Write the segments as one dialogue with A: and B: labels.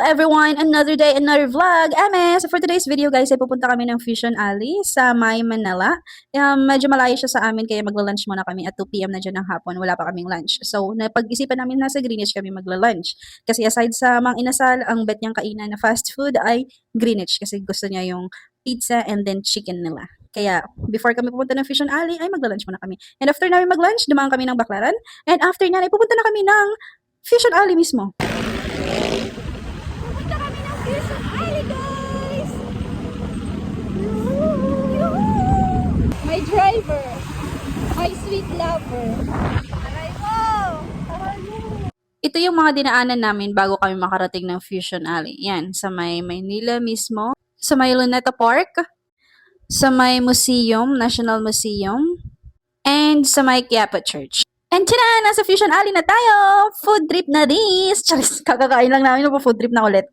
A: everyone! Another day, another vlog! Ame! So for today's video guys, ay pupunta kami ng Fusion Alley sa May Manila. Medyo malayo siya sa amin kaya magla-lunch muna kami at 2 PM na dyan ng hapon. Wala pa kaming lunch. So napag-isipan namin nasa Greenwich kami magla-lunch. Kasi aside sa Mang Inasal, ang bet niyang kainan na fast food ay Greenwich kasi gusto niya yung pizza and then chicken nila. Kaya before kami pupunta ng Fusion Alley ay magla-lunch muna kami. And after namin mag-lunch, dumaan kami ng Baclaran. And after niyan ay pupunta na kami ng Fusion Alley mismo.
B: My driver, my sweet lover.
A: Ito yung mga dinaanan namin bago kami makarating ng Fusion Alley. Yan, sa may Maynila mismo, sa may Luneta Park, sa may Museum, National Museum, and sa may Quiapo Church. And tina, nasa Fusion Alley na tayo! Food trip na this! Charis, kakakain lang namin, food trip na ulit.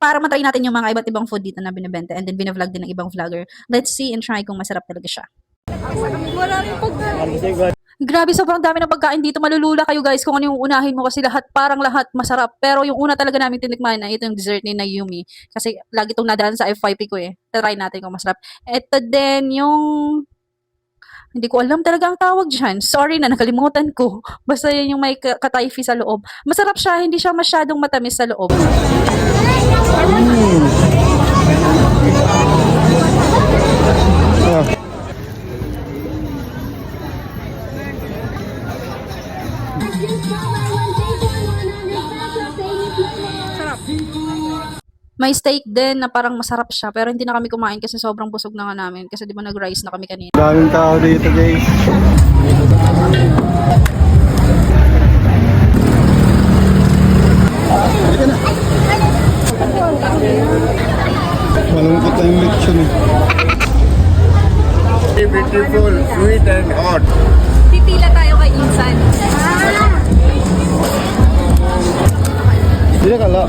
A: Para matry natin yung mga iba't ibang food dito na binibenta and then binavlog din ng ibang vlogger. Let's see and try kung masarap talaga siya.
B: Maraming pagkain.
A: Grabe, sobrang dami ng pagkain dito. Malulula kayo guys kung ano yung unahin mo kasi parang lahat masarap. Pero yung una talaga namin tinikman ay ito yung dessert ni Nayumi. Kasi lagi itong nadaan sa FYP ko eh. Try natin kung masarap. Ito din yung... Hindi ko alam talaga ang tawag dyan. Sorry na, nakalimutan ko. Basta yan yung may katayfi sa loob. Masarap siya, hindi siya masyadong matamis sa loob. Sarap. May steak din na parang masarap siya pero hindi na kami kumain kasi sobrang busog na nga namin kasi di ba nag-rice na kami kanina.
C: Daming tao dito guys. Malungkot na yung lechon eh.
D: Beautiful, sweet and hot.
A: Pipila tayo kay Insan.
C: Hindi na kala.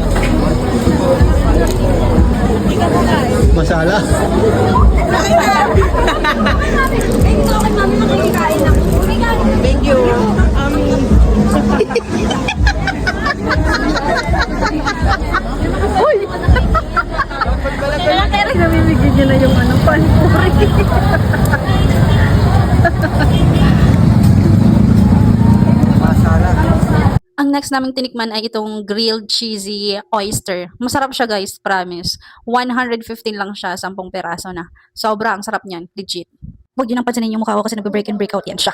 C: Masala.
B: Thank you.
A: Uy! Kaya namimigay niya na yung panpuri. Ang next naming tinikman ay itong grilled cheesy oyster. Masarap siya guys, promise. 115 lang siya, 10 peraso na. Sobrang sarap niyan, legit. Huwag yun ang pansinin yung mukha ko kasi nag-break and break out yan siya.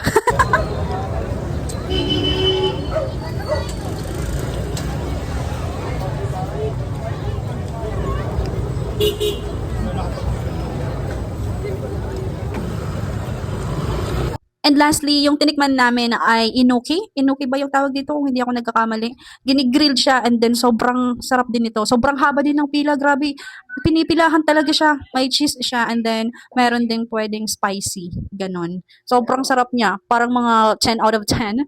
A: And lastly, yung tinikman namin ay inuki. Inuki ba yung tawag dito kung hindi ako nagkakamali? Ginigrilled siya and then sobrang sarap din ito. Sobrang haba din ng pila, grabe. Pinipilahan talaga siya. May cheese siya and then meron ding pwedeng spicy. Ganon. Sobrang sarap niya. Parang mga 10 out of 10.